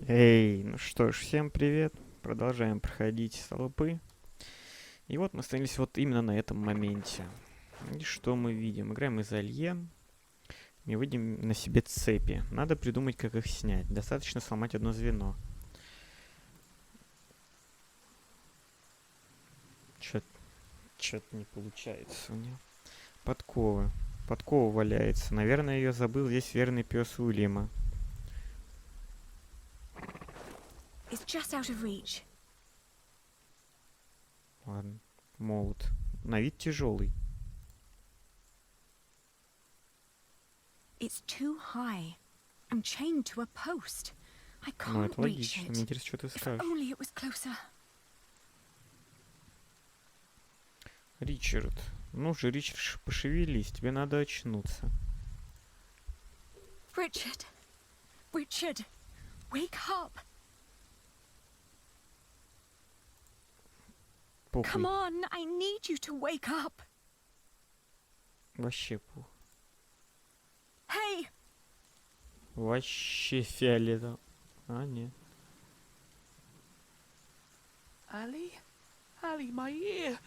Эй, ну что ж, всем привет. Продолжаем проходить столпы. И вот мы остановились вот именно на этом моменте. И что мы видим? Играем из Алье. Мы видим на себе цепи. Надо придумать, как их снять. Достаточно сломать одно звено. Чё-то не получается у нее. Подкова. Подкова валяется. Наверное, ее забыл здесь верный пес Уильяма. It's just out of reach. Ладно. Молот. На вид тяжелый. It's too high. I'm chained to a post. I Ну, can't это reach логично. Мне it. интересно, что ты If скажешь. only it was closer. Ричард. Ну же, Ричард, пошевелись, тебе надо очнуться. Richard. Richard. Wake up. Похуй. Come on. I need you to wake up. Вообще похуй. Hey. Вообще фиолетово. А, нет. Ali? Ali, my ear!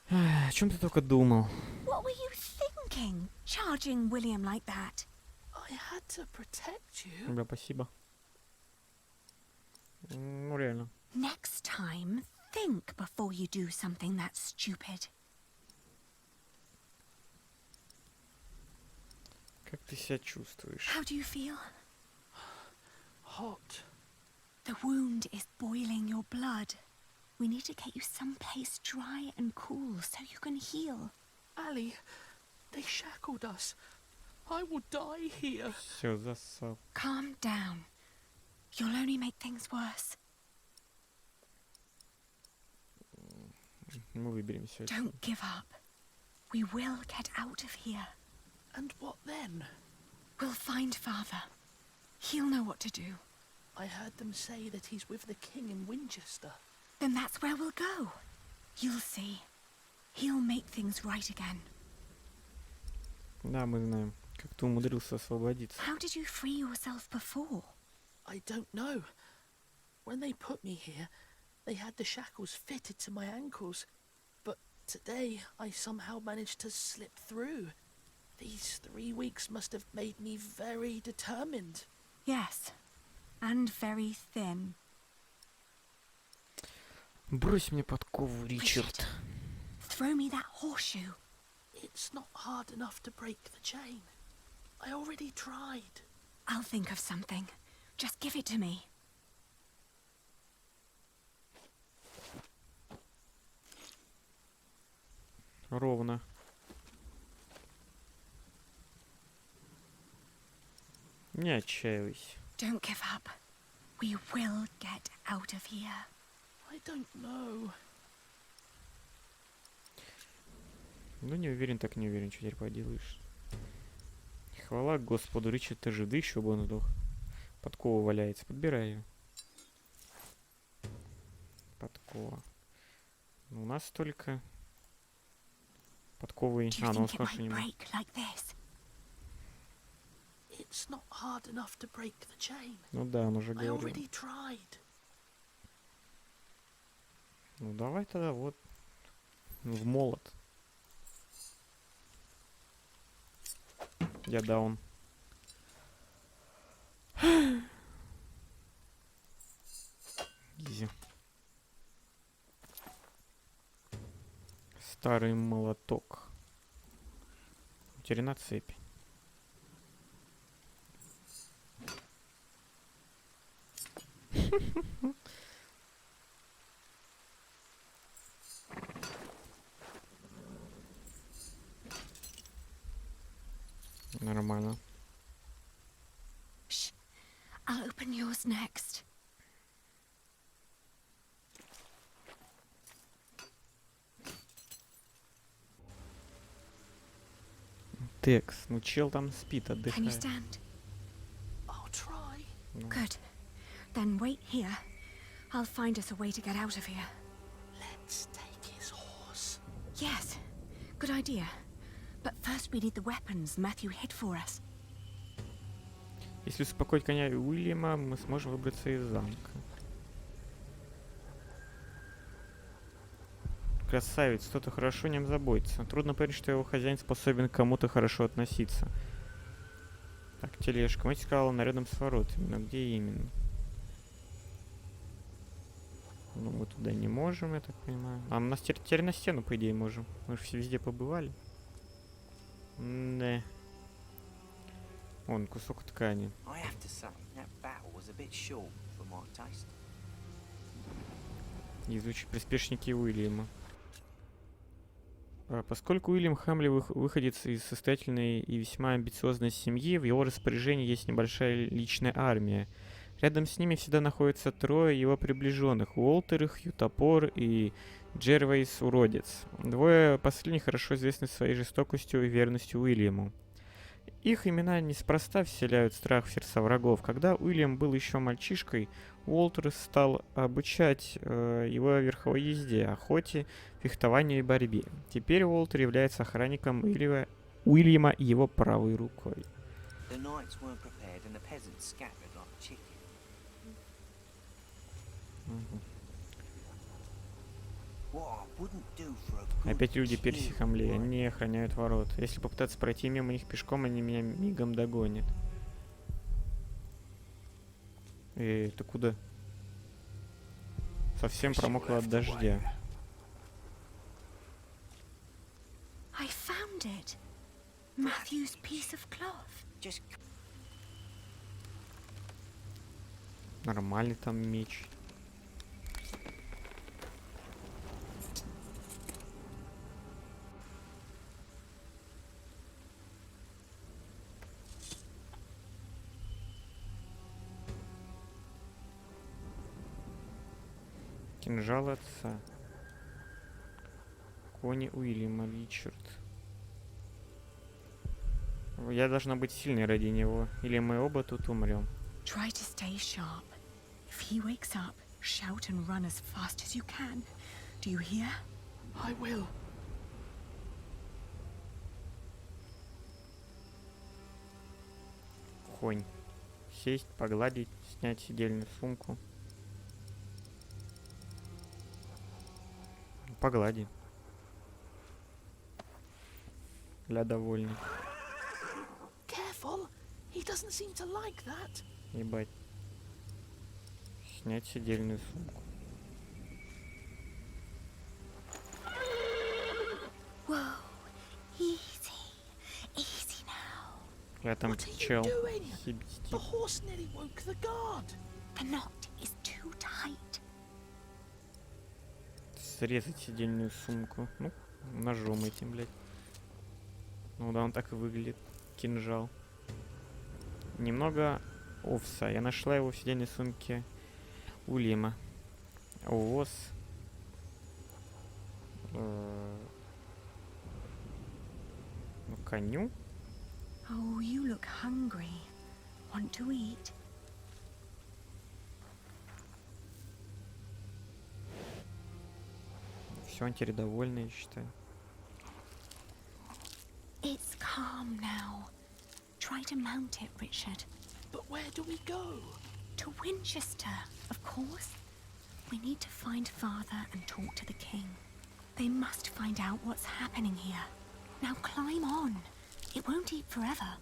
О чем ты только думал? What were you thinking? Charging William like that. I had to protect you. Да, спасибо. Ну, реально. Next time, think before you do something that's stupid. Как ты себя чувствуешь? How do you feel? Hot. The wound is boiling your blood. We need to get you someplace dry and cool so you can heal. Ali, they shackled us. I will die here. Все, засал. Calm down. You'll only make things worse. Мы выберемся. Don't give up. We will get out of here. And what then? We'll find Father. He'll know what to do. I heard them say that he's with the king in Winchester. Then that's where we'll go. You'll see. He'll make things right again. Да, мы знаем. Как ты умудрился освободиться. How did you free yourself before? I don't know. When they put me here, they had the shackles fitted to my ankles. But today, I somehow managed to slip through. These 3 weeks must have made me very determined. Yes. And very thin. Брось мне подкову, Ричард. Throw me that horseshoe. It's not hard enough to break the chain. I already tried. I'll think of something. Just give it to me. Ровно. Не отчаивайся. Don't give up. We will get out of here. I don't know. Ну, не уверен, так не уверен, что теперь поделаешь. Хвала Господу, Ричард, ты жив, да еще бы он сдох. Подкова валяется, подбирай ее. Подкова. Ну, у нас только подковы... Do you А, ну он think it сказал, что might не... break like this? It's not hard enough to break the chain. Ну да, он уже I говорил. already tried. Ну давай тогда вот в молот. Я даун. Изи. Старый молоток. Утеряна цепь. Нормально. Shh. I'll open yours next. Текс. Ну чел там спит, Can you отдыхает. stand? I'll try. Ну, Good. Then wait here. I'll find us a way to get out of here. Let's take his horse. Yes. Good idea. But first we need the weapons Matthew hid for us. Если успокоить коня Уильяма, мы сможем выбраться из замка. Красавец, кто-то хорошо о нем заботится. Трудно поверить, что его хозяин способен к кому-то хорошо относиться. Так, тележка. Мать сказала, она рядом с воротами. Но где именно? Ну, мы туда не можем, я так понимаю. А мы теперь на стену, по идее, можем. Мы же все везде побывали. Да. Вон, кусок ткани. Изучить приспешники Уильяма. Поскольку Уильям Хамли выходец из состоятельной и весьма амбициозной семьи, в его распоряжении есть небольшая личная армия. Рядом с ними всегда находятся трое его приближенных: Уолтер, Хью Топор и Джервейс Уродец. Двое последних хорошо известны своей жестокостью и верностью Уильяму. Их имена неспроста вселяют страх в сердца врагов. Когда Уильям был еще мальчишкой, Уолтер стал обучать его верховой езде, охоте, фехтованию и борьбе. Теперь Уолтер является охранником Уильяма и его правой рукой. Опять люди Перси Хамли, они охраняют ворот. Если попытаться пройти мимо них пешком, они меня мигом догонят. Ты куда? Совсем промокла от дождя. I found it. Matthew's piece of cloth. Нормальный там меч. Кинжал отца. Кони Уильяма, Ричард. Я должна быть сильной ради него, или мы оба тут умрем. Try to stay sharp. If he wakes up, shout and run as fast as you can. Do you hear? I will. Конь. Сесть, погладить, снять сидельную сумку. Поглади. Для довольных. Careful. He doesn't seem to like that. Ебать. Снять сидельную сумку. Whoa, easy, easy now. Я там What are you чел. doing? Хибистит. The horse nearly woke the guard. The knot is too tight. Срезать сидельную сумку. Ну, ножом этим, блядь. Ну да, он так и выглядит. Кинжал. Немного овса. Я нашла его в сидельной сумке Уильяма. Овос. Ну, коню. Oh, you look hungry. Want to eat? Все, он теперь довольный, я считаю. It's calm now. Try to mount it, Richard. But where do we go? To Winchester, of course. We need to find Father and talk to the king. They must find out what's happening here. Now climb on. It won't eat forever.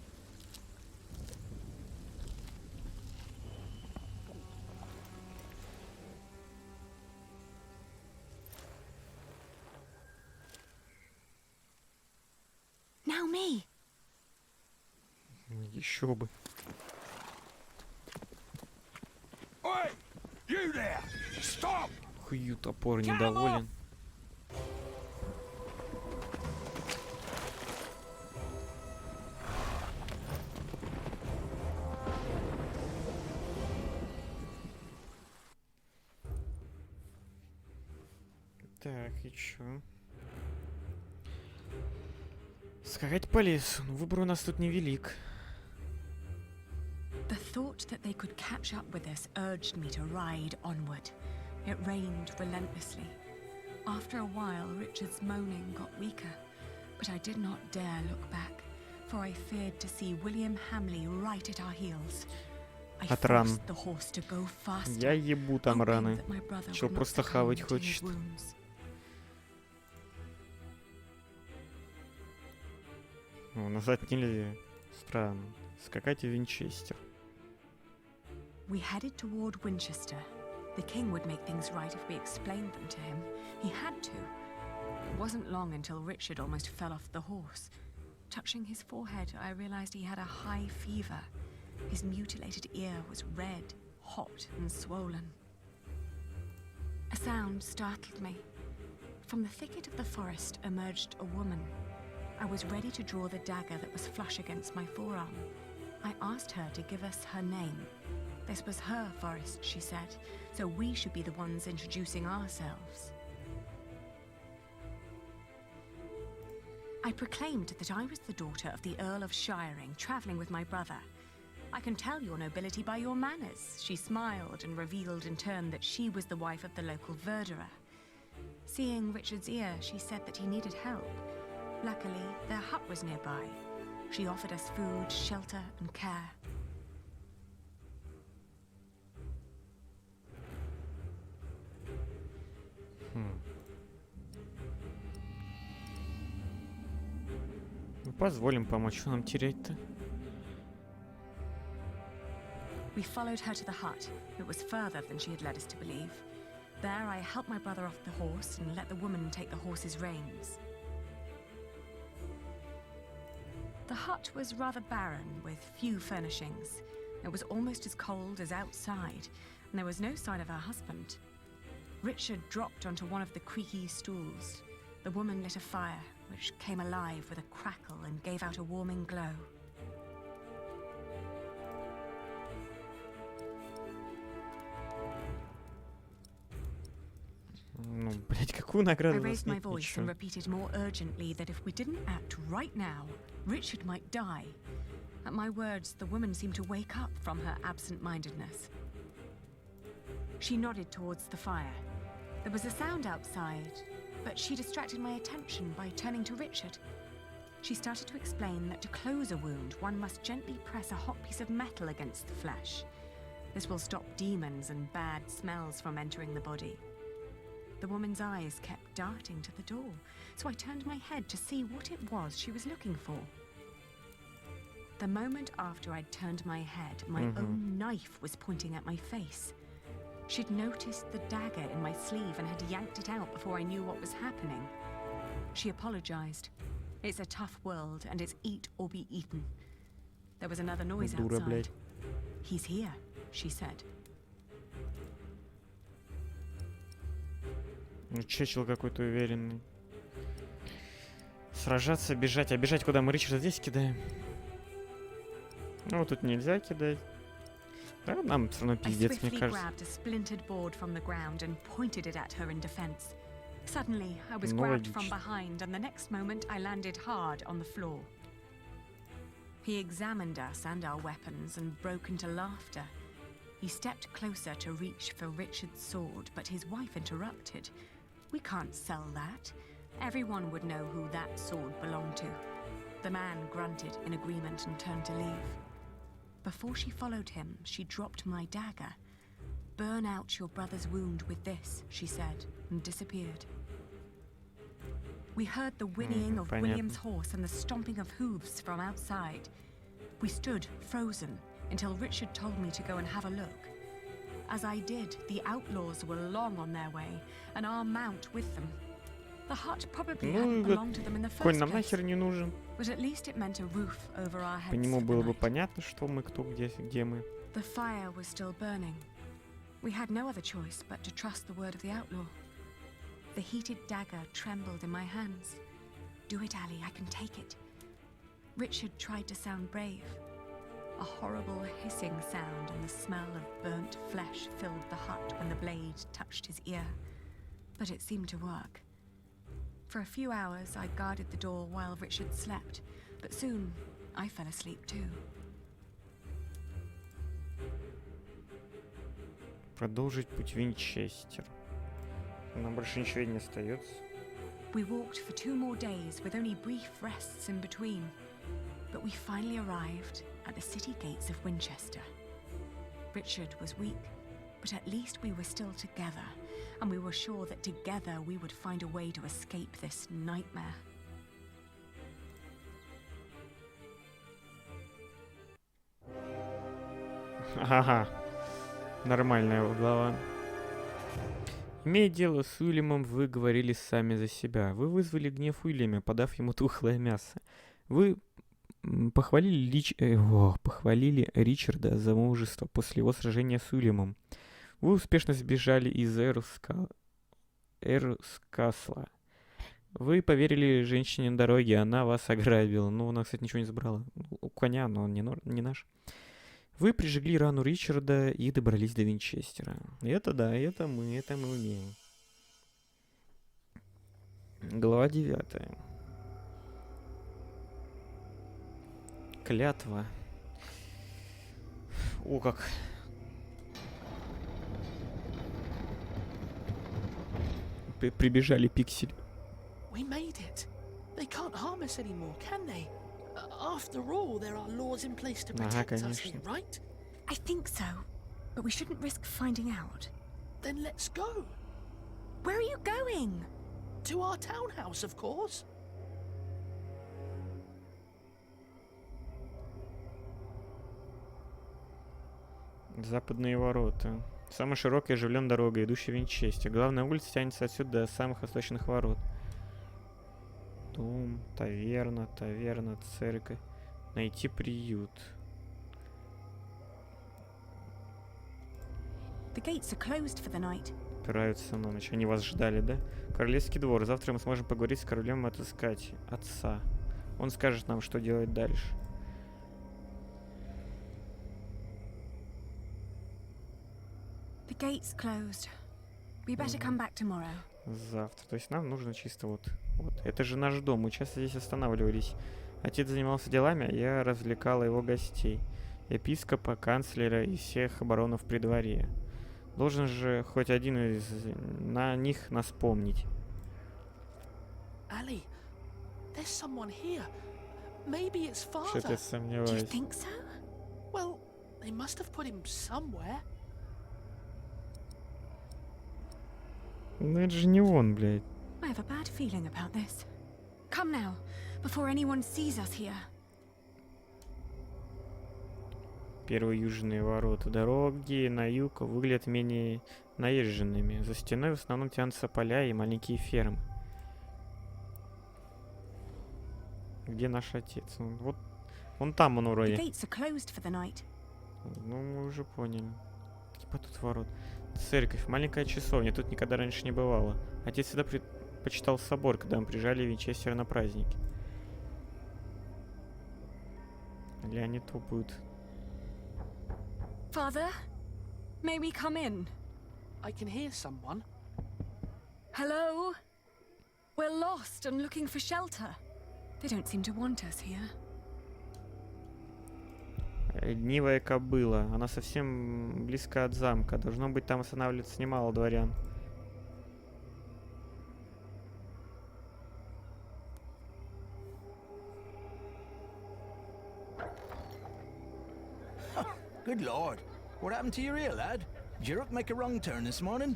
Now me. Еще бы. Oi! You there! Stop! Хью Топор недоволен. Так, и чё? Скакать по лесу. Ну, выбор у нас тут невелик. The thought that they could catch up with us urged me to ride onward. It rained relentlessly. After a while, Richard's moaning got weaker, But I did not dare look back, for I feared to see William Hamley right at our heels. I От ран. forced the horse to go faster, Я ебу там hoping раны. that my brother Чё, would not просто succumb хавать to his хочет? wounds. О, назад нельзя. Странно. Скакать в Винчестер. We headed toward Winchester. The king would make things right if we explained them to him. He had to. It wasn't long until Richard almost fell off the horse. Touching his forehead, I realized he had a high fever. His mutilated ear was red, hot, and swollen. A sound startled me. From the thicket of the forest emerged a woman. I was ready to draw the dagger that was flush against my forearm. I asked her to give us her name. This was her forest, she said, so we should be the ones introducing ourselves. I proclaimed that I was the daughter of the Earl of Shiring, travelling with my brother. I can tell your nobility by your manners. She smiled and revealed in turn that she was the wife of the local verderer. Seeing Richard's ear, she said that he needed help. Luckily, their hut was nearby. She offered us food, shelter, and care. Ну, позволим помочь, что нам терять-то? We followed her to the hut. It was further than she had led us to believe. There, I helped my brother off the horse and let the woman take the horse's reins. The hut was rather barren, with few furnishings. It was almost as cold as outside, and there was no sign of her husband. Richard dropped onto one of the creaky stools. The woman lit a fire, which came alive with a crackle and gave out a warming glow. Ну, блять, какую I награду за raised my снять voice and ничего. repeated more urgently that if we didn't act right now, Richard might die. At my words, the woman seemed to wake up from her absent-mindedness. She nodded towards the fire. There was a sound outside, but she distracted my attention by turning to Richard. She started to explain that to close a wound, one must gently press a hot piece of metal against the flesh. This will stop demons and bad smells from entering the body. The woman's eyes kept darting to the door, so I turned my head to see what it was she was looking for. The moment after I'd turned my head, my own knife was pointing at my face. She'd noticed the dagger in my sleeve and had yanked it out before I knew what was happening. She apologized. It's a tough world, and it's eat or be eaten. There was another noise Дура, outside. блядь. He's here, she said. Ну, чечил какой-то уверенный. Сражаться, бежать. А бежать куда? Мы Ричарда здесь кидаем? Ну, вот тут нельзя кидать. Да, нам все равно I пиздец, мне swiftly кажется. grabbed a splintered board from the ground and pointed it at her in defense. Suddenly, I was Ну, grabbed from логично. behind, and the next moment I landed hard on the floor. He examined us and our weapons and broke into laughter. He stepped closer to reach for Richard's sword, but his wife interrupted. We can't sell that. Everyone would know who that sword belonged to. The man grunted in agreement and turned to leave. Before she followed him, she dropped my dagger. Burn out your brother's wound with this, she said, and disappeared. We heard the whinnying of понятно. William's horse and the stomping of hooves from outside. We stood, frozen, until Richard told me to go and have a look. As I did, the outlaws were long on their way, and our mount with them. The hut probably hadn't Ну, belonged to them in the конь first нам place, нахер не нужен. but at least it meant a roof over our По heads нему for the было бы night. понятно, что мы, кто, где мы. The fire was still burning. We had no other choice but to trust the word of the outlaw. The heated dagger trembled in my hands. Do it, Ali, I can take it. Richard tried to sound brave. A horrible hissing sound and the smell of burnt flesh filled the hut when the blade touched his ear. But it seemed to work. For a few hours, I guarded the door while Richard slept, but soon I fell asleep too. Продолжить путь в Винчестер. Нам больше ничего и не остается. We walked for 2 more days with only brief rests in between. But we finally arrived at the city gates of Winchester. Richard was weak, but at least we were still together, and we were sure that together we would find a way to escape this nightmare. Ага, нормальная глава. Имея дело с Уильямом, вы говорили сами за себя. Вы вызвали гнев Уильяма, подав ему тухлое мясо. Вы похвалили Ричарда за мужество после его сражения с Уильямом. Вы успешно сбежали из Эрскасла. Вы поверили женщине на дороге, она вас ограбила. Ну, она, кстати, ничего не забрала. У коня, но он не наш. Вы прижгли рану Ричарда и добрались до Винчестера. Это да, это мы умеем. Глава 9. Клятва. О, как. Прибежали пиксели. We made it. They can't harm us anymore, can they? After all, there are laws in place to protect us here, right? I think so, but we shouldn't risk finding out. Then let's go. Where are you going? To our townhouse, of course. Западные ворота. Самая широкая и оживленная дорога, идущая в Винчестер. Главная улица тянется отсюда до самых восточных ворот. Дом, таверна, церковь. Найти приют. The gates are closed for the night. Опираются на ночь. Они вас ждали, да? Королевский двор. Завтра мы сможем поговорить с королем и отыскать отца. Он скажет нам, что делать дальше. The gates closed. We better come back tomorrow. Завтра. То есть нам нужно чисто вот. Это же наш дом. Мы часто здесь останавливались. Отец занимался делами, а я развлекала его гостей. Епископа, канцлера и всех баронов при дворе. Должен же хоть один из них нас помнить. Ali, there's someone here. Maybe it's father. Что-то я Do you сомневаюсь. think so? Well, they must have put him somewhere. Ну это же не он, блядь. I have a bad feeling about this. Come now, before anyone sees us here. Первые южные ворота. Дороги на юг выглядят менее наезженными. За стеной в основном тянутся поля и маленькие фермы. Где наш отец? Вот он там, он The вроде. gates are closed for the night. Ну, мы уже поняли. Типа тут ворот. Церковь. Маленькая часовня. Тут никогда раньше не бывало. Отец всегда предпочитал собор, когда мы приезжали в Винчестер на праздники. Или они топают. Father, may we come in? I can hear someone. Hello? We're lost and looking for shelter. They don't seem to want us here. Ленивая кобыла. Она совсем близко от замка. Должно быть, там останавливается немало дворян. Good lord. What happened to your ear, lad? Did your hook make a wrong turn this morning?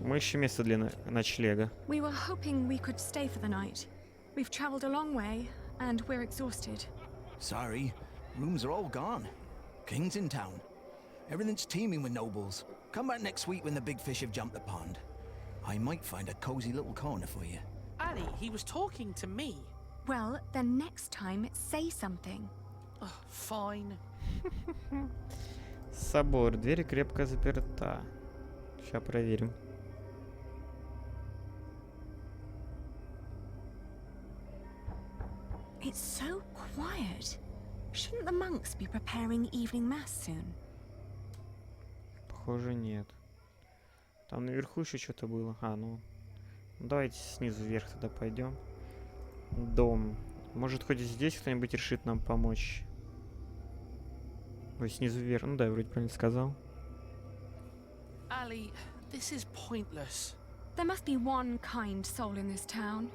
Мы ищем место для ночлега. We were hoping we could stay for the night. We've traveled a long way, and we're exhausted. Sorry. Rooms are all gone. King's in town. Everything's teeming with nobles. Come back next week when the big fish have jumped the pond. I might find a cozy little corner for you. Ali, he was talking to me. Well, then next time, say something. Fine. Собор. Дверь крепко заперта. Сейчас проверим. It's so quiet. Shouldn't the monks be preparing evening mass soon? Похоже, нет. Там наверху еще что-то было. Ну давайте снизу вверх тогда пойдем. Дом. Может, хоть здесь кто-нибудь решит нам помочь. Ой, снизу вверх. Ну да, я вроде правильно сказал. Ali, This is pointless. There must be one kind soul in this town.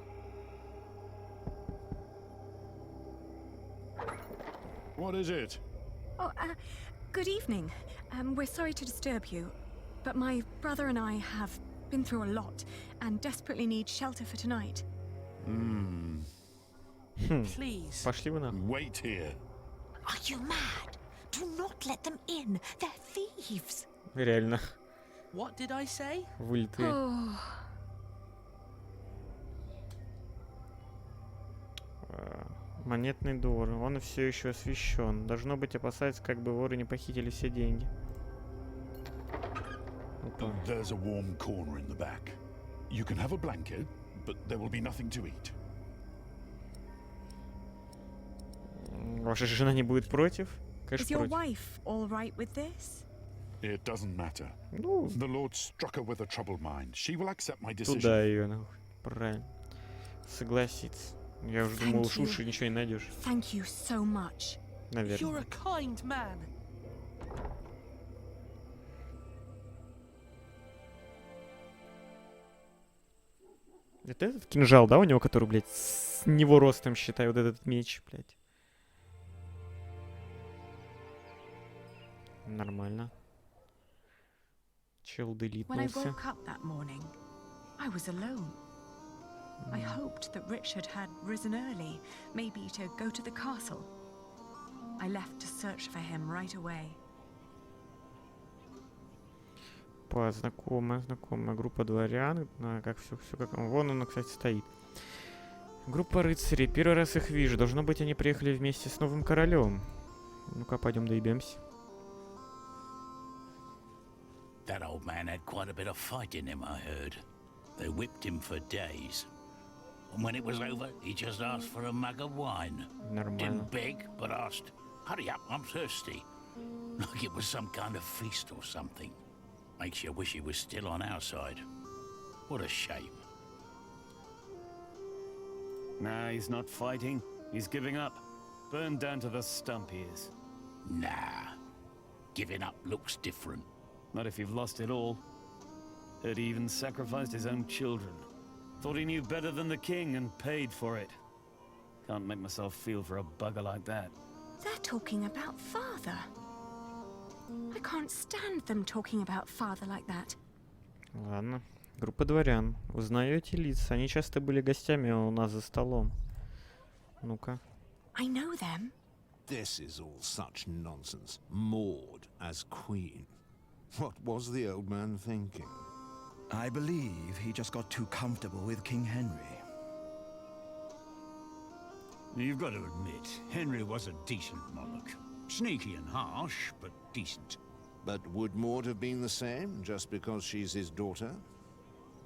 What is it? Oh, good evening. We're sorry to disturb you, but my brother and I have been through a lot and desperately need shelter for tonight. Please. Пошли вы нахуй. Wait here. Are you mad? Do not let them in. They're thieves. Реально. What did I say? Вылитые. Oh, Монетный двор. Он все еще освещен. Должно быть, опасается, как бы воры не похитили все деньги. Опа. There's a warm corner in the back. You can have a blanket, but there will be nothing to eat. Ваша жена не будет против? is Конечно, your против. wife all right with this? It doesn't matter. Ну, The Lord struck her with a troubled mind. She will accept my decision. туда ее, нахуй. Правильно. Согласиться. Я уже думал, уж Thank you. лучше ничего не найдешь. Thank you so much. Наверное. You're a kind man. Это этот кинжал, да, у него, который, блядь, с него ростом, считай, вот этот меч, блядь. Нормально. Чел When I делитнулся. woke up that morning, I was alone. I hoped that Richard had risen early, maybe to go to the castle. I left to search for him right away. Знакомая группа дворян. Как все как... Вон она, кстати, стоит. Группа рыцарей. Первый раз их вижу. Должно быть, они приехали вместе с новым королем. Ну-ка, пойдем доебемся. That old man had quite a bit of fight in him, I heard. They whipped him for days. And when it was over, he just asked for a mug of wine. Нормально. Didn't beg, but asked, "Hurry up, I'm thirsty." Like it was some kind of feast or something. Makes you wish he was still on our side. What a shame. Nah, he's not fighting. He's giving up. Burned down to the stump he is. Nah. Giving up looks different. Not if you've lost it all. Heard he even sacrificed his own children. Thought he knew better than the king and paid for it. Can't make myself feel for a bugger like that. They're talking about father. I can't stand them talking about father like that. Ладно. Группа дворян. Узнаете лица? Они часто были гостями у нас за столом. Ну-ка. I know them. This is all such nonsense. Maud as queen. What was the old man thinking? I believe he just got too comfortable with King Henry. You've got to admit, Henry was a decent monarch. Sneaky and harsh, but decent. But would Maud have been the same, just because she's his daughter?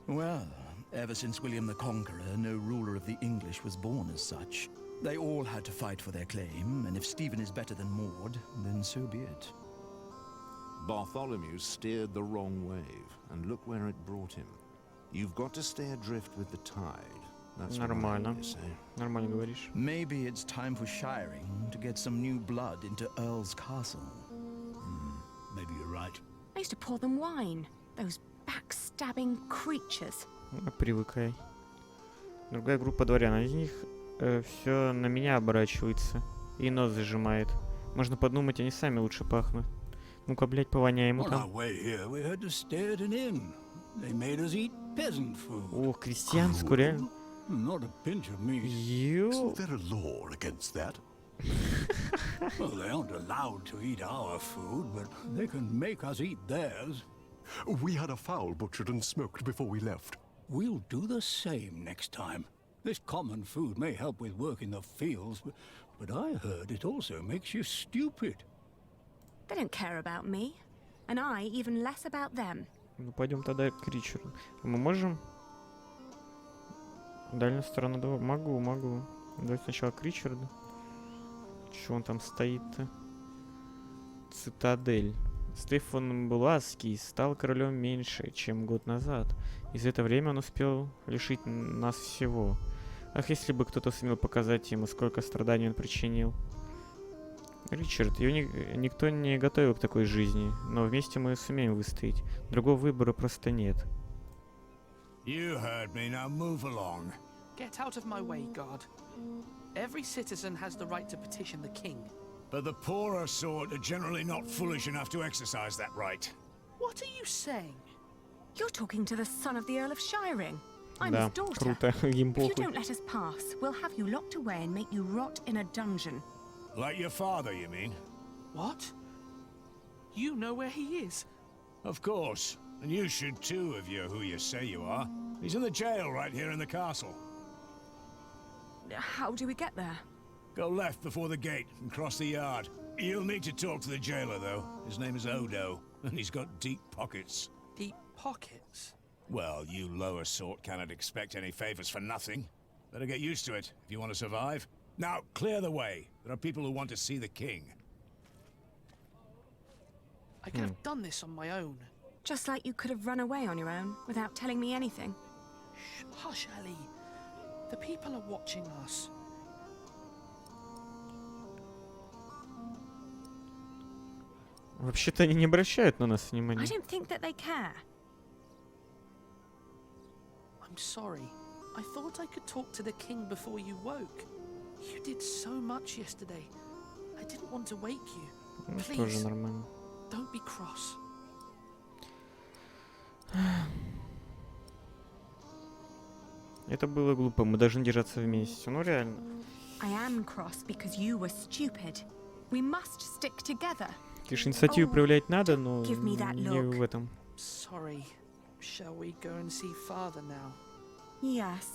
Well, ever since William the Conqueror, no ruler of the English was born as such. They all had to fight for their claim, and if Stephen is better than Maud, then so be it. Bartholomew steered the wrong wave, and look where it brought him. You've got to stay adrift with the tide. That's what I Нормально. always say. Нормально говоришь. Maybe it's time for shiring to get some new blood into Earl's castle. Maybe you're right. I used to pour them wine. Those backstabbing creatures. Привыкай. Другая группа дворян. Из них все на меня оборачивается. И нос зажимает. Можно подумать, они сами лучше пахнут. Ну-ка, блядь, повоняем On our там. way here, we had to stay at an inn. They made us eat peasant food. Ох, крестьянскую, реально. Not a pinch of meat. Ё... there a law against that? Well, they aren't allowed to eat our food, but they can make us eat theirs. We had a fowl butchered and smoked before we left. We'll do the same next time. This common food may help with work in the fields, but I heard it also makes you stupid. They don't care about me. And I even less about them. Ну, пойдем тогда к Ричарду. Мы можем? Дальнюю сторону двора. Могу. Давайте сначала к Ричарду. Чё он там стоит-то? Цитадель. Стефан Блаский стал королем меньше, чем год назад. И за это время он успел лишить нас всего. Ах, если бы кто-то сумел показать ему, сколько страданий он причинил. Ричард, ее никто не готовил к такой жизни, но вместе мы сумеем выстоять. Другого выбора просто нет. You heard me, now move along. Get out of my way, God. Every citizen has the right to petition the king. But the poorer sort are generally not foolish enough to exercise that right. What are you saying? You're talking to the son of the Earl of Shiring. I'm Да, his daughter. круто, им If you похуй. don't let us pass, we'll have you locked away and make you rot in a dungeon. Like your father, you mean? What? You know where he is? Of course. And you should too, if you're who you say you are. He's in the jail right here in the castle. How do we get there? Go left before the gate and cross the yard. You'll need to talk to the jailer, though. His name is Odo, and he's got deep pockets. Deep pockets? Well, you lower sort cannot expect any favors for nothing. Better get used to it if you want to survive. Now, clear the way. There are people who want to see the king. I could have done this on my own. Just like you could have run away on your own without telling me anything. Shh, hush, Ellie. The people are watching us. Вообще-то они не обращают на нас I внимания. don't think that they care. I'm sorry. I thought I could talk to the king before you woke. You did so much yesterday. I didn't want to wake you. Ну, тоже Please, нормально. don't be cross. Это было глупо, мы должны держаться вместе. Ну реально. I am cross because you were stupid. We must stick together. Конечно, инициативу проявлять надо, но give me that не look. в этом. Sorry. Shall we go and see father now? Yes.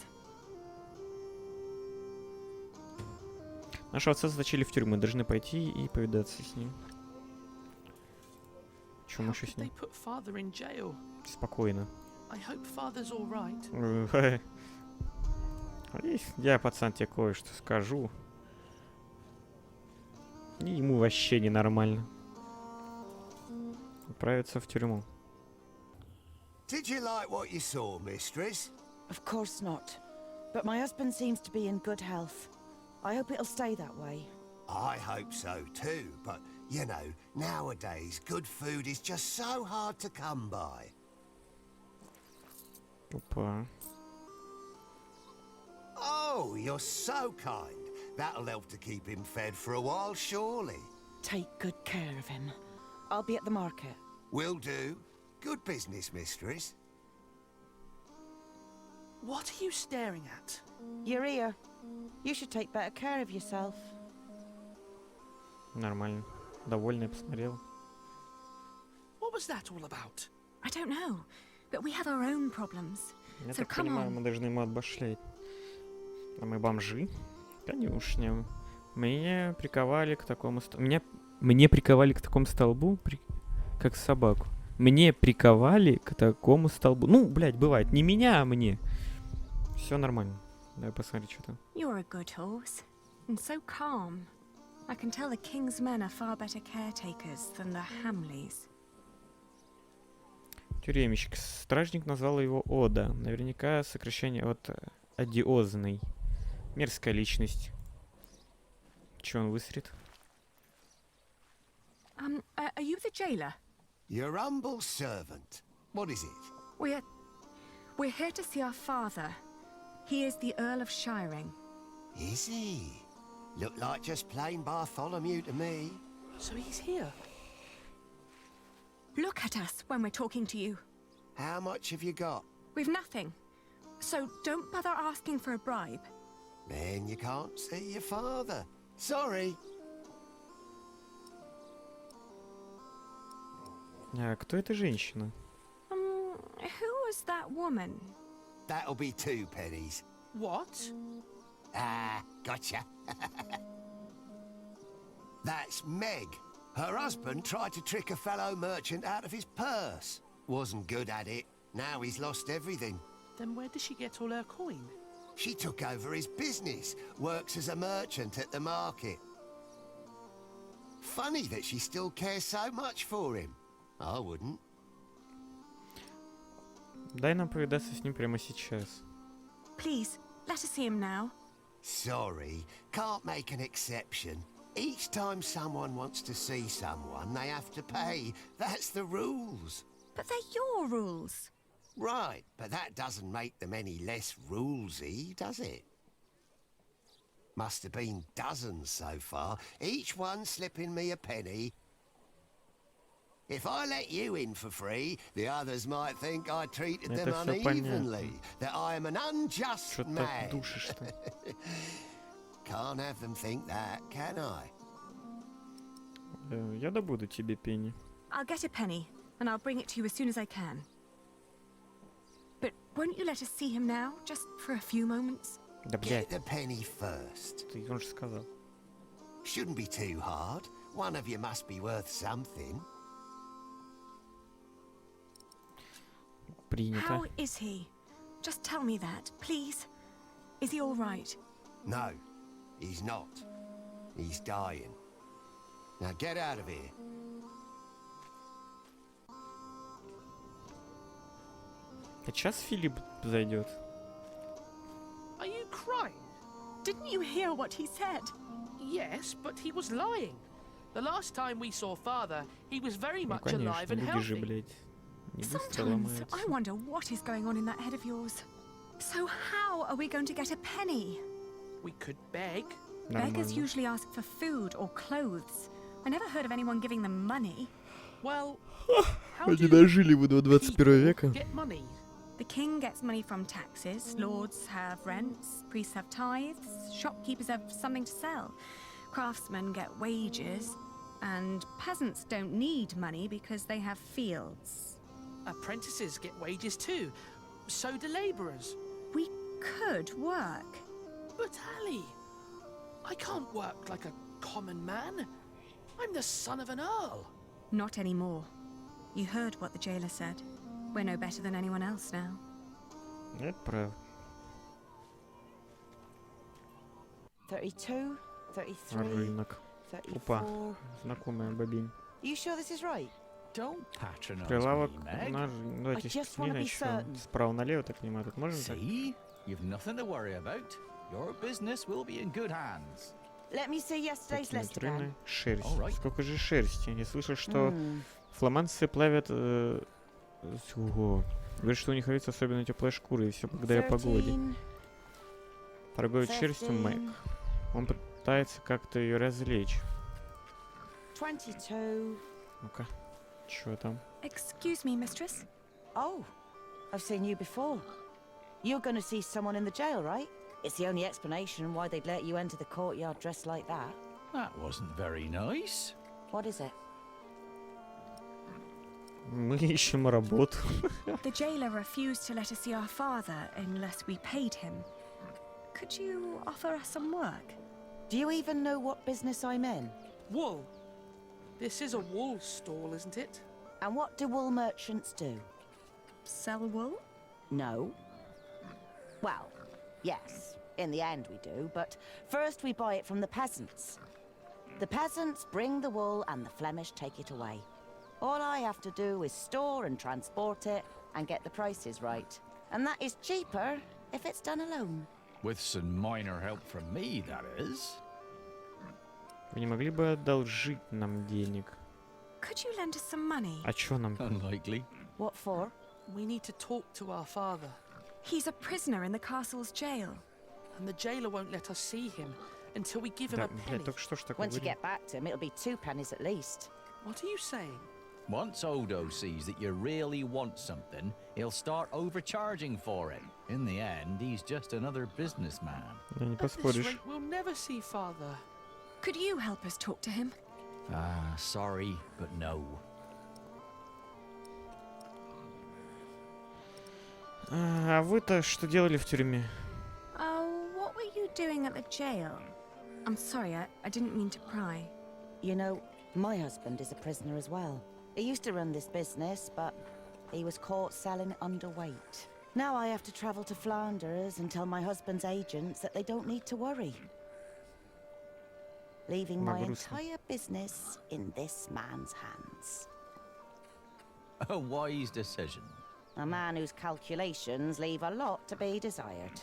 Нашего отца заточили в тюрьму, должны пойти и повидаться с ним. Чем How еще could с ним? they put father in jail? Спокойно. I hope father's all right. Я, пацан, тебе кое-что скажу. И ему вообще ненормально. Отправиться в тюрьму. Did you like what you saw, mistress? Of course not. But my husband seems to be in good health. I hope it'll stay that way. I hope so too, but you know, nowadays good food is just so hard to come by. Опа. Oh, you're so kind. That'll help to keep him fed for a while, surely. Take good care of him. I'll be at the market. Will do. Good business, mistress. What are you staring at? You're here. You should take better care of yourself. Нормально. Довольная, посмотрел. What was that all about? I don't know, but we have our own problems. Я So так come понимаю, on. мы должны ему отбашлять. А мы бомжи? Конюшня. Меня приковали к такому Мне приковали к такому столбу, как собаку. Мне приковали к такому столбу. Ну, блядь, бывает. Не меня, а мне. Все нормально. Давай посмотри, что там. You're a good horse, and so calm. I can tell the king's men are far better caretakers than the Hamleys. Тюремщик. Стражник назвал его Ода. Наверняка сокращение от одиозный. Мерзкая личность. Че он выстрелит? Are you the jailer? Your humble servant. What is it? We're here to see our father. He is the Earl of Shiring. Is he? Look like just plain Bartholomew to me. So he's here. Look at us when we're talking to you. How much have you got? We've nothing. So don't bother asking for a bribe. Then you can't see your father. Sorry. А кто эта женщина? Who was that woman? That'll be 2 pennies. What? Ah, gotcha. That's Meg. Her husband tried to trick a fellow merchant out of his purse. Wasn't good at it. Now he's lost everything. Then where does she get all her coin? She took over his business, works as a merchant at the market. Funny that she still cares so much for him. I wouldn't. Дай нам повидаться с ним прямо сейчас. Please, let us see him now. Sorry, can't make an exception. Each time someone wants to see someone, they have to pay. That's the rules. But they're your rules. Right, but that doesn't make them any less rulesy, does it? Must have been dozens so far, each one slipping me a penny. If I let you in for free, the others might think I treated them Это всё unevenly, понятно. that I am an unjust Что-то man. душишь-то. Can't have them think that, can I? Я добуду тебе пенни. I'll get a penny, and I'll bring it to you as soon as I can. But won't you let us see him now, just for a few moments? Да, Get блядь, the penny first. он же сказал. Shouldn't be too hard. One of you must be worth something. Принято. How is he? Just tell me that, please. Is he all right? No, he's not. He's dying. Now get out of here. А сейчас Филипп зайдет. Are you crying? Didn't you hear what he said? Yes, but he was lying. The last time we saw Father, he was very Ну, much alive конечно, and люди же, healthy. блядь, не быстро Sometimes ломаются. I wonder what is going on in that head of yours. So how are we going to get a penny? We could beg. Beggars Нормально. usually ask for food or clothes. I never heard of anyone giving them money. Well, how Они do дожили бы до 21 века. get money? The king gets money from taxes, lords have rents, priests have tithes, shopkeepers have something to sell, craftsmen get wages, and peasants don't need money because they have fields. Apprentices get wages too. So do labourers. We could work. But Ali, I can't work like a common man. I'm the son of an earl. Not anymore. You heard what the jailer said. We're no better than anyone else now. Это правда. 32, 33, Рынок. Опа, 34. знакомая бобень. You sure this is right? Don't patronize Прилавок. me, Meg. Давайте just wanna be начнем. certain. Справа налево, так понимаю, тут можно так? See? You've nothing to worry about. Your business will be in good hands. Let me see yesterday's list Рынок. again. Шерсть. Alright. Сколько же шерсти? Я слышал, что Hmm. фламандцы плавят... Ого. Говорят, что у них родится особенно теплая шкура, и все благодаря погоде. 13, Торговец шерстью Мэг. 15, Он пытается как-то ее развлечь. 22. Ну-ка, что там? Excuse me, mistress. Oh, I've seen you before. You're going to see someone in the jail, right? It's the only explanation why they'd let you enter the courtyard dressed like that. That wasn't very nice. What is it? Мы ищем работу. The jailer refused to let us see our father unless we paid him. Could you offer us some work? Do you even know what business I'm in? Wool. This is a wool stall, isn't it? And what do wool merchants do? Sell wool? No. Well, yes, in the end we do, but first we buy it from the peasants. The peasants bring the wool and the Flemish take it away. All I have to do is store and transport it and get the prices right. And that is cheaper if it's done alone. With some minor help from me, that is. Вы не могли бы одолжить нам денег? Could you lend us some money? А чё нам? Unlikely. What for? We need to talk to our father, He's a prisoner in the castle's jail. and the jailer won't let us see him until we give him Да, a penny. блядь, только что ж такое Once you говорил. get back to him, it'll be 2 pennies at least. What are you saying? Once Odo sees that you really want something, he'll start overcharging for it. In the end, he's just another businessman. Да, не At this поспоришь. rate, we'll never see father. Could you help us talk to him? Ah, sorry, but no. А вы-то что делали в тюрьме? Oh, what were you doing at the jail? I'm sorry, I didn't mean to pry. You know, my husband is a prisoner as well. He used to run this business, but he was caught selling underweight. Now I have to travel to Flanders and tell my husband's agents that they don't need to worry. Leaving my Грустно. entire business in this man's hands. A wise decision. A man whose calculations leave a lot to be desired.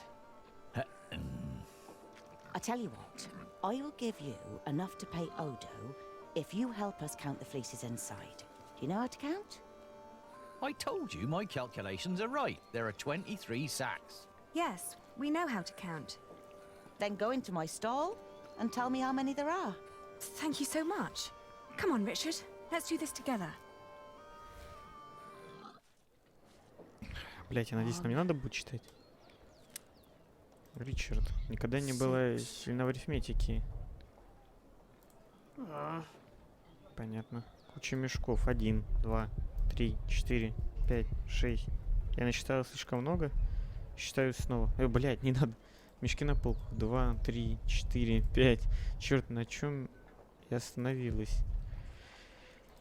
I tell you what, I will give you enough to pay Odo if you help us count the fleeces inside. Do you know how to count? I told you my calculations are right. There are 23 sacks. Yes, we know how to count. Then go into my stall and tell me how many there are. Thank you so much. Come on, Richard. Let's do this together. Блять, я надеюсь, нам не надо будет читать. Ричард. Никогда не было сильно в арифметике. Понятно. Куча мешков. 1, 2, 3, 4, 5, 6. Я насчитал слишком много. Считаю снова. Блять, не надо. Мешки на полку. 2, 3, 4, 5. Черт, на чем я остановилась?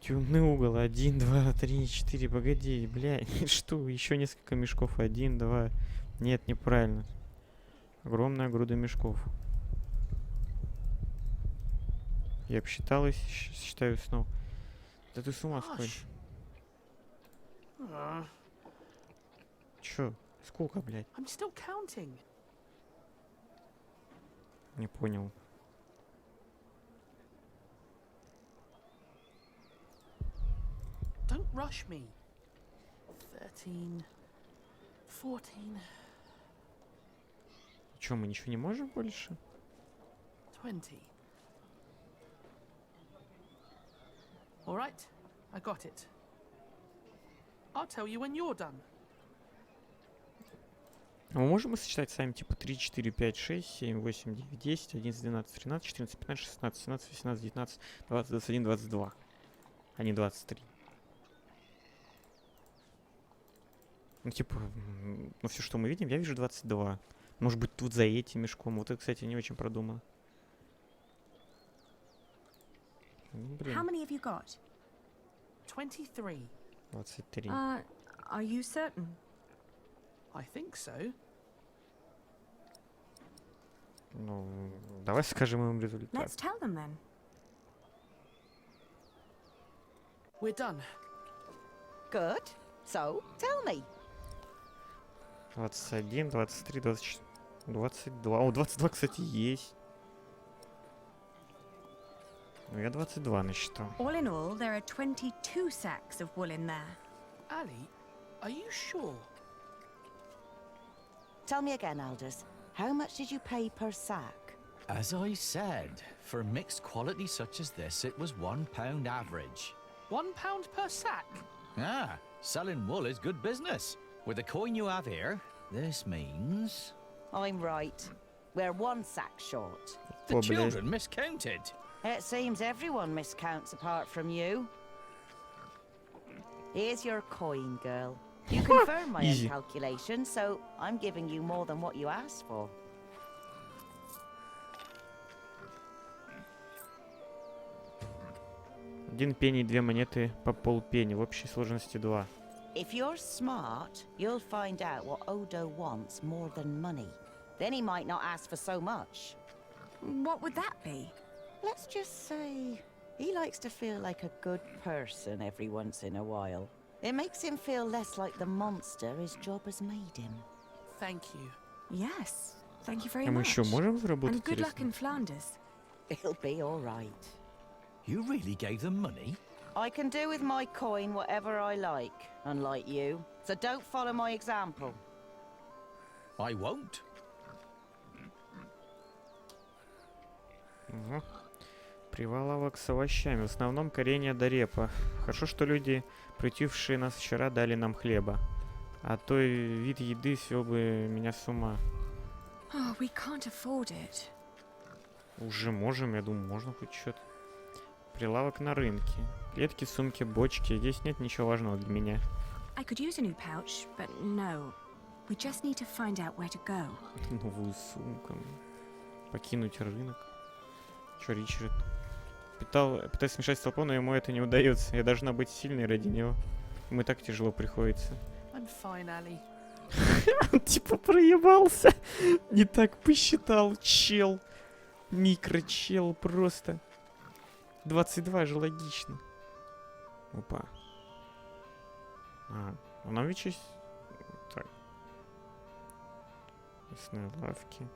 Темный угол. 1, 2, 3, 4. Погоди, блядь. Что? Еще несколько мешков. 1, 2. Нет, неправильно. Огромная груда мешков. Я обсчиталась. Считаю снова. Да ты с ума сходишь. Чё? Сколько, блядь? I'm still counting. Не понял. Don't rush me. 13, 14. Чё, мы ничего не можем больше? 20. All right, I got it. I'll tell you when you're done. А мы можем сочетать сами, типа 3, 4, 5, 6, 7, 8, 9, 10, 11, 12, 13, 14, 15, 16, 17, 18, 19, 20, 21, 22. А не 23. Ну, типа, ну все, что мы видим, я вижу 22. Может быть, тут за этим мешком. Вот это, кстати, не очень продумано. Ну, блин. How many have you got? 23. 23. Are you certain? I think so. Ну, давай скажем им результат. Let's tell them then. We're done. Good. So, tell me. 21, 23, 24, 22. О, 22, кстати, есть. Ну, я 22 насчитал. All in all, there are 22 sacks of wool in there. Ali, are you sure? Tell me again, Aldous. How much did you pay per sack? As I said, for mixed quality such as this, it was £1 average. £1 per sack? Ah, selling wool is good business. With the coin you have here, this means... I'm right. We're 1 sack short. The children miscounted. It seems everyone miscounts apart from you. Here's your coin, girl. You confirm my own calculation, so I'm giving you more than what you asked for. Один пенни и 2 монеты по полпенни. В общей сложности 2. If you're smart, you'll find out what Odo wants more than money. Then he might not ask for so much. What would that be? Let's just say he likes to feel like a good person every once in a while. It makes him feel less like the monster his job has made him. Thank you. Yes, thank you very А мы much. еще можем заработать? And good luck in Flanders. It'll be all right. You really gave them money? I can do with my coin whatever I like, unlike you. So don't follow my example. I won't. Угу. Прилавок с овощами. В основном коренья да репа. Хорошо, что люди, приютившие нас вчера, дали нам хлеба. А то вид еды свел бы меня с ума. Oh, we can't afford it. Уже можем, я думаю, можно хоть что-то. Прилавок на рынке. Клетки, сумки, бочки. Здесь нет ничего важного для меня. I could use a new pouch, but no. We just need to find out where to go. Новую сумку. Покинуть рынок. Чё, Ричард? Пытаюсь смешать с толпой, но ему это не удается. Я должна быть сильной ради него. Ему так тяжело приходится. I'm fine, Ali. Он типа проебался. Не так посчитал, чел. Микрочел просто. 22 же логично. Опа. А нам ведь есть... Так. Мясные лавки.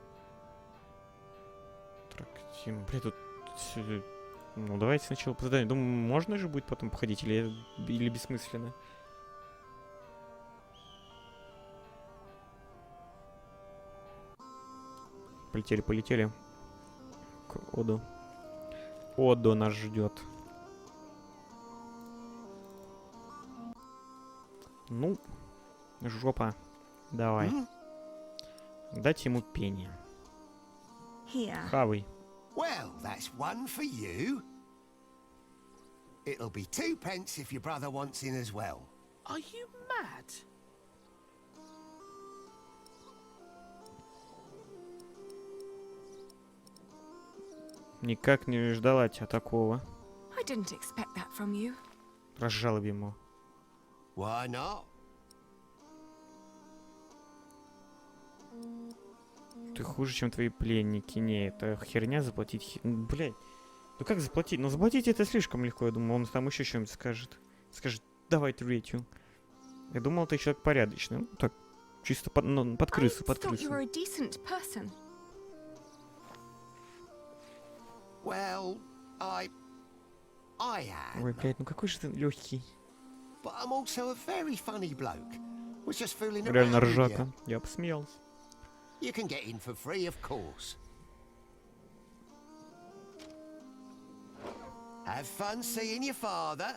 Трактим. Бля, тут... Ну, давайте сначала по заданию. Думаю, можно же будет потом походить, или бессмысленно? Полетели. К Оду. Одо нас ждет. Ну, жопа. Давай. Дать ему пение. Хавай. Well, that's one for you. It'll be 2p if your brother wants in as well. Are you mad? Никак не ждала тебя такого. I didn't expect that from you. Разжалоб ему. Why not? Ты хуже, чем твои пленники. Не, это херня заплатить. Блядь. Ну как заплатить? Ну заплатить это слишком легко, я думаю. Он там еще что-нибудь скажет. Скажет, давай третью. Я думал, ты человек порядочный. Ну так, чисто под крысу, под крысу. Well, I am. Ой, блядь, ну какой же ты легкий. But I'm also a very funny bloke. Was just fooling around. Реально ржака. Я посмеялся. You can get in for free, of course. Have fun seeing your father.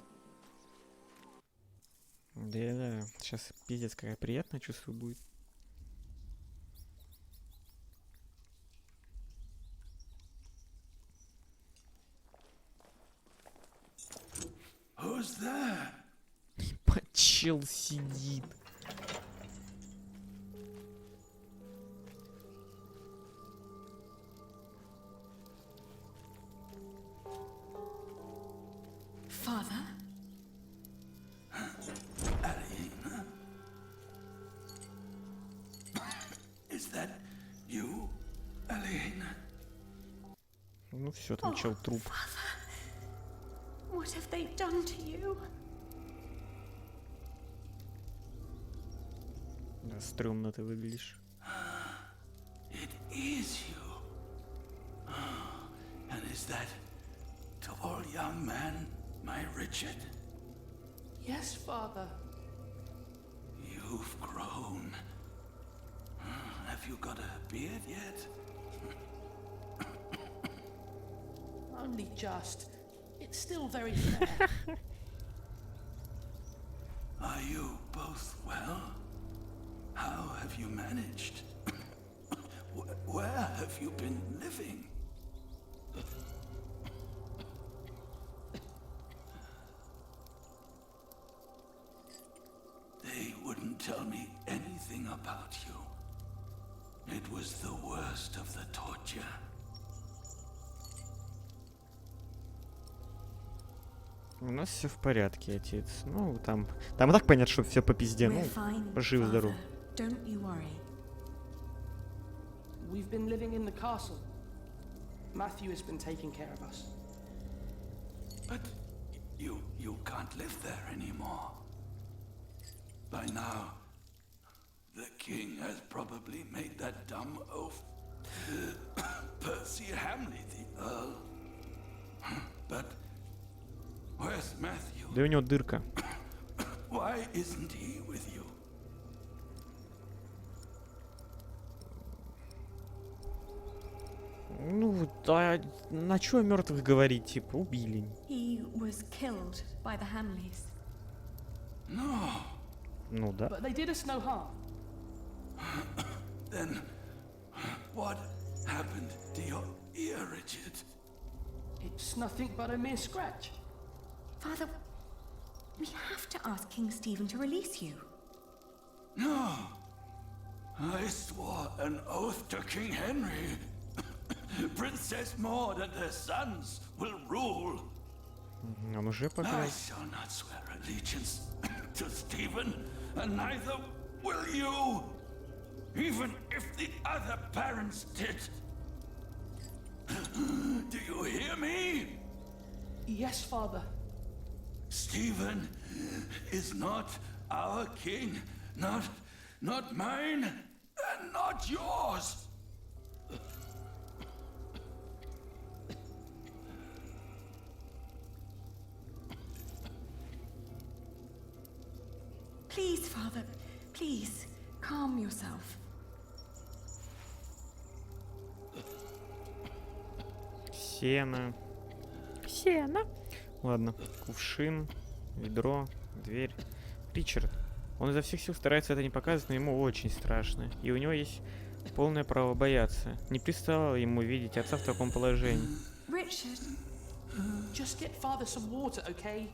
Да. Сейчас пиздец, какая приятное чувство будет. Who's there? Чел сидит. Father? Alina? Is that you, Alina? Ну все, там чел труп. What have they done to you? Да, стрёмно ты выглядишь. It is you. And is that tall young man, my Richard? Yes, Father. You've grown. Have you got a beard yet? Only just. It's still very fair. Are you both well? How have you managed? Where have you been living? They wouldn't tell me anything about you. It was the worst of the torture. У нас все в порядке, отец. Ну, там и так понятно, что все по пизде. Ну, жив-здоров. Don't you worry. We've been living in the castle. Matthew has been taking care of us. But you can't live there anymore. By now, the king has probably made that dumb oaf. Percy Hamley, the Earl. But where's Matthew? Да у него дырка. Why isn't he with you? Ну, а на чё о мертвых говорить? Типа, убили. He was killed by the Hamleys. No. Ну да. But they did us no harm. Then what happened to your ear, Richard? It's nothing but a mere scratch. Father, we have to ask King Stephen to release you. No. I swore an oath to King Henry. Princess Maud and her sons will rule. Он уже I поклялся. shall not swear allegiance to Stephen, and neither will you, even if the other parents did. Do you hear me? Yes, Father. Stephen is not our king, not mine, and not yours. Please, Father, please, calm yourself. Сено. Сено. Ладно. Кувшин, ведро, дверь. Ричард. Он изо всех сил старается это не показывать, но ему очень страшно. И у него есть полное право бояться. Не пристало ему видеть отца в таком положении. Richard. Just get father some water, okay?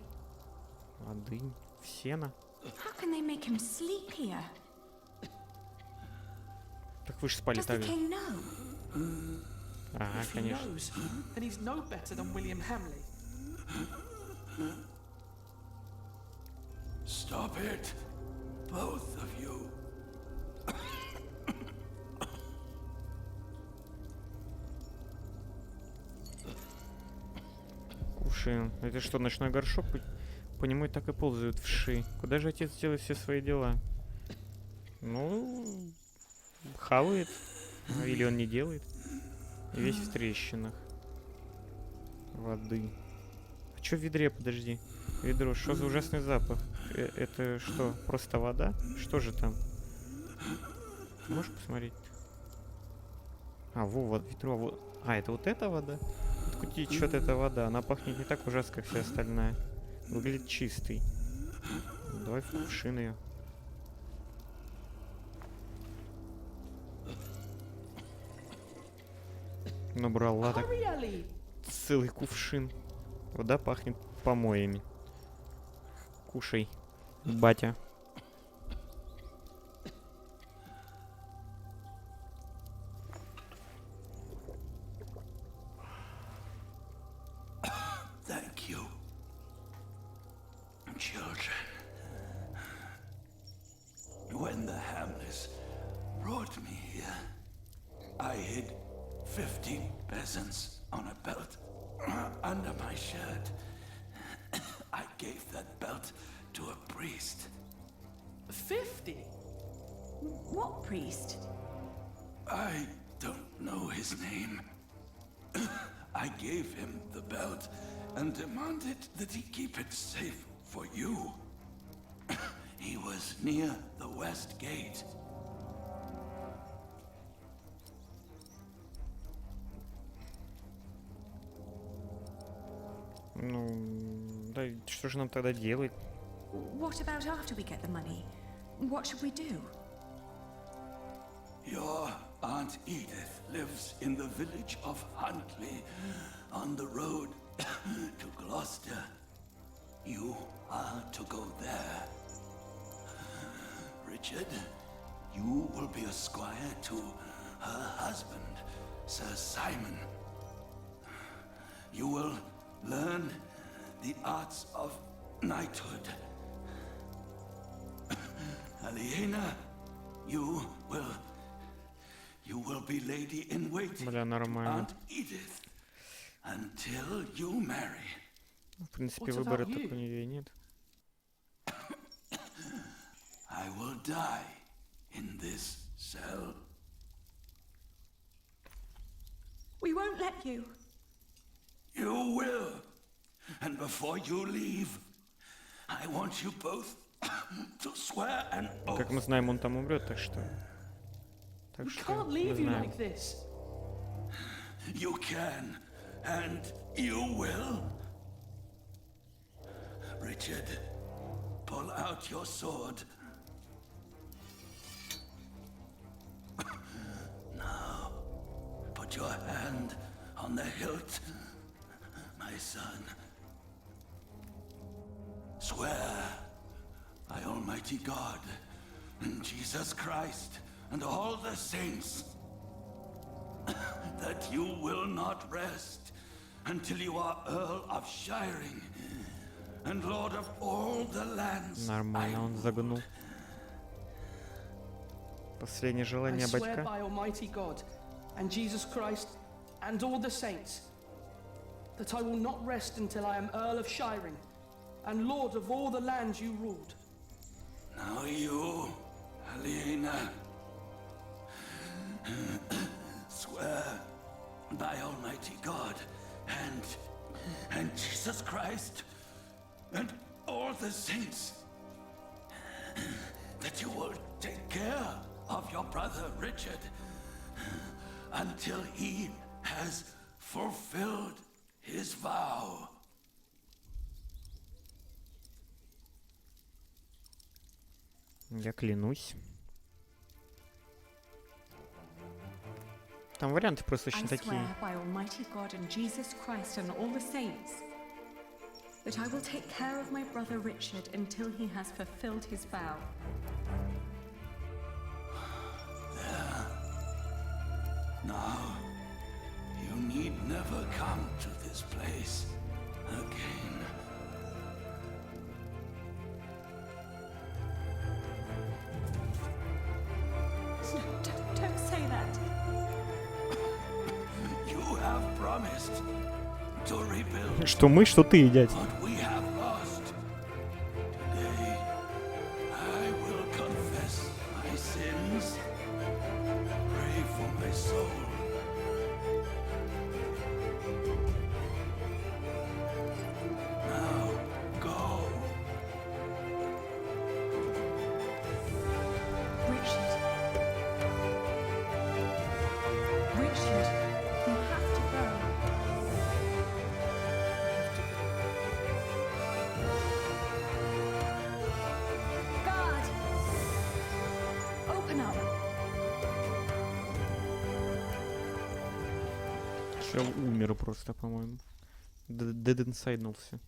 Воды. Сено. How can they make him sleep here? Так вы же спали Does the так же. king know? Ага, If he конечно. knows, then he's no better than William Hamley. Stop it, both of you. Кувшин. Это что, ночной горшок? По нему и так и ползают вши. Куда же отец делает все свои дела? Ну, хавает. Или он не делает. И весь в трещинах. Воды. А чё в ведре, подожди? Ведро, что за ужасный запах? Это что, просто вода? Что же там? Можешь посмотреть? А, вот ведро. Вот. А, это вот эта вода? Откуда течет эта вода? Она пахнет не так ужасно, как вся остальная. Выглядит чистой. Давай в кувшин ее. Набрала так целый кувшин. Вода пахнет помоями. Кушай, батя. Thank you, children. When the Hamlets brought me here, I hid 50 peasants on a belt under my shirt. I gave that belt to a priest. 50? What priest? I don't know his name. I gave him the belt and demanded that he keep it safe for you. He was near the west gate. Ну, да, что же нам тогда делать? What about after we get the money? What should we do? Your Aunt Edith lives in the village of Huntley, on the road to Gloucester. You are to go there. Richard, you will be a squire to her husband, Sir Simon. You will learn the arts of knighthood. Aliena, you will be lady in waiting, Бля, нормально. Aunt Edith, until you marry. В принципе, выбора так у нее и нет. I will die in this cell. We won't let you. You will. And before you leave, I want you both to swear an oath. Как мы знаем, он там умрет, так что... Так что Can't мы leave you знаем. like this. You can, and you will. Richard, pull out your sword. Now, put your hand on the hilt, my son. Swear by Almighty God and Jesus Christ and all the saints that you will not rest until you are Earl of Shiring and Lord of all the lands. Нормально, он загнул. Последнее I желание swear батька. by Almighty God and Jesus Christ and all the saints that I will not rest until I am Earl of Shiring and Lord of all the lands you ruled. Now you, Aliena, swear by Almighty God and Jesus Christ and all the saints that you will take care of your brother Richard until he has fulfilled his vow. Я клянусь. Там варианты просто очень такие. I swear by Almighty God and Jesus Christ and all the saints that I will take care of my brother Richard until he has fulfilled his vow. There. Now, you need never come to this place again. Don't say that. You have promised to rebuild. Что мы, что ты, дядь. What we have lost. Today, I will confess my sins. Pray for my soul. Now, go. Richard. Richard, you have to go. God! Open up. Чел умер просто, по-моему. Дединсайднулся.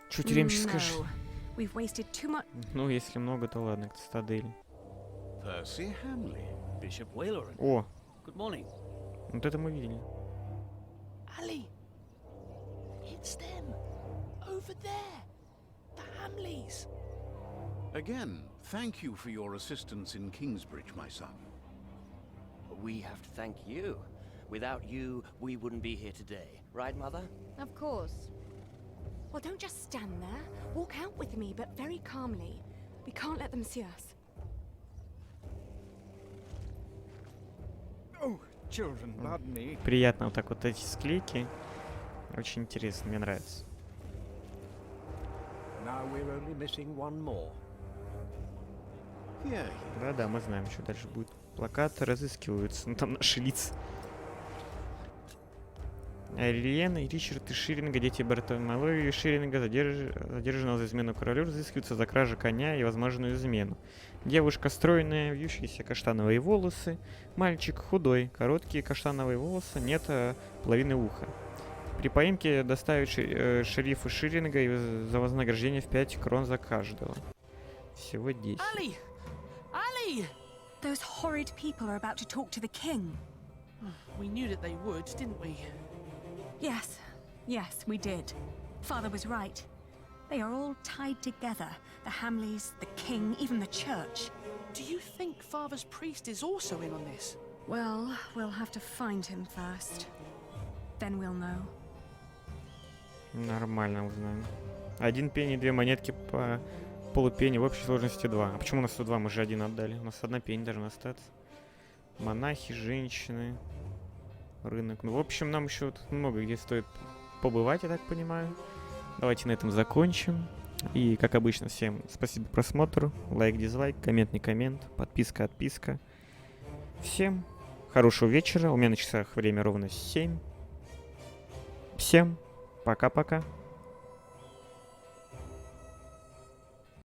Чё тюремщик скажешь? No. We've wasted too much. Ну, если много, то ладно, к цитадели. Percy Hamley. Bishop Whalerin. О, Good morning. вот это мы видели. Ali, it's them. Over there. The Hamleys. Again, thank you for your assistance in Kingsbridge, my son. We have to thank you. Without you, we wouldn't be here today. Right, Mother? Of course. Well, don't just stand there. Walk out with me, but very calmly. We can't let them see us. Oh, children, pardon me. Приятно вот так вот эти склейки. Очень интересно, мне нравится. Now we're only missing one more. Да-да, мы знаем, что дальше будет. Плакаты разыскиваются, ну там наши лица. Ариен, и Ричард и Ширинга, дети Бартоломея и Ширинга, задержанного за измену королю, разыскиваются за кражу коня и возможную измену. Девушка стройная, вьющиеся каштановые волосы. Мальчик худой, короткие каштановые волосы, нет половины уха. При поимке доставят шерифу Ширинга и за вознаграждение в 5 крон за каждого. Всего 10. Ali! Ali! Those horrid people are about to talk to the king. We knew that they would, didn't we? Yes, yes, we did. Father was right. They are all tied together. The Hamleys, the king, even the church. Do you think Father's priest is also in on this? Well, we'll have to find him first. Then we'll know. Нормально узнаем. 1 пенни, 2 монетки по полупенни, в общей сложности 2. А почему у нас 102? Мы же 1 отдали. У нас 1 пенни должна остаться. Монахи, женщины, рынок. Ну, в общем, нам еще тут много где стоит побывать, я так понимаю. Давайте на этом закончим. И, как обычно, всем спасибо за просмотр. Лайк, дизлайк, коммент, не коммент, подписка, отписка. Всем хорошего вечера. У меня на часах время ровно 7. Всем пока-пока.